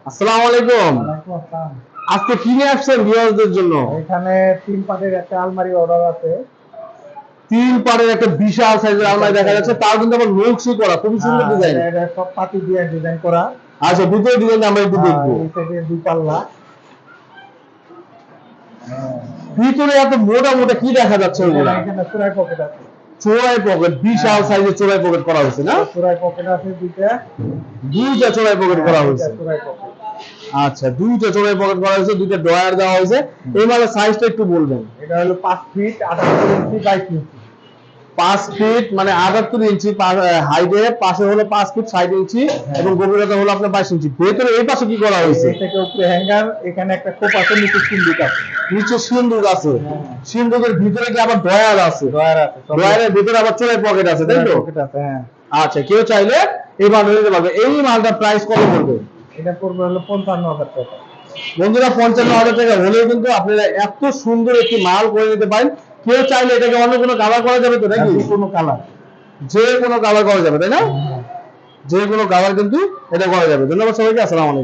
আসসালামু আলাইকুম। ওয়ালাইকুম আসসালাম। আজকে কি নিয়ে আসছেন ভিউয়ারদের জন্য? এখানে ৩ পাটের একটা আলমারি অর্ডার আছে। 3 পারের একটা বিশাল সাইজের বিশাল আলমারি দেখা যাচ্ছে, সাইজের। তাও কিন্তু আবার নকশি করা, খুব সুন্দর হ্যাঁ, ডিজাইন। এটা সব পাতি দিয়ে ডিজাইন করা। আচ্ছা, ভিতরে ডিজাইন আমরা একটু হ্যাঁ, দেখবো। এই সাইডে ২ পাল্লা। ভিতরে এত মোটা মোটা কি দেখা যাচ্ছে ওগুলা? এখানে চোরাই পকেট আছে। চোরাই পকেট, বিশাল হ্যাঁ, সাইজের চোরাই পকেট করা হয়েছে না? চোরাই পকেট আছে ২টা। দুইটা চোরাই পকেট হ্যাঁ, করা ২টা হয়েছে। চোরাই পকেট। আচ্ছা, দুইটা চোরাই পকেট করা হয়েছে, দুইটা ড্রয়ার দেওয়া হয়েছে। এই মালের সাইজটা একটু বলবেন। এটা হলো ৫ ফিট ৭৮ ইঞ্চি ২২ ইঞ্চি। 5 ফিট মানে ৭৮ ইঞ্চি হাইটে, পাশে হলো 5 ফিট 60 ইঞ্চি এবং গভীরতা হলো আপনার 22 ইঞ্চি। ভেতরে এই পাশে কি করা হয়েছে? এই থেকে উপরে হ্যাঙ্গার, এখানে একটা কোপ আছে, নিচে সিন্দুক আছে। নিচে সিন্দুক আছে। হ্যাঁ। সিন্দুকের ভিতরে কি আবার ড্রয়ার আছে? ড্রয়ার আছে। সব ড্রয়ারের ভিতরে আবার চোরাই পকেট আছে, তাই তো? পকেট আছে, হ্যাঁ। আচ্ছা, কেউ চাইলে এই মাল নিতে পারবে। এই মালটার প্রাইস কত পড়বে? এটা পড়বে হলো ৫৫,০০০ টাকা। বন্ধুরা, ৫৫,০০০ টাকা হলেও কিন্তু আপনারা এত সুন্দর একটি মাল করে নিতে পারেন। কেউ চাইলে এটাকে অন্য কোনো কালার করা যাবে তো নাকি? কোনো কালার। যে কোনো কালার করা যাবে, তাই না? যে কোনো কালার কিন্তু এটা করা যাবে। ধন্যবাদ সবাইকে, আসসালামু আলাইকুম।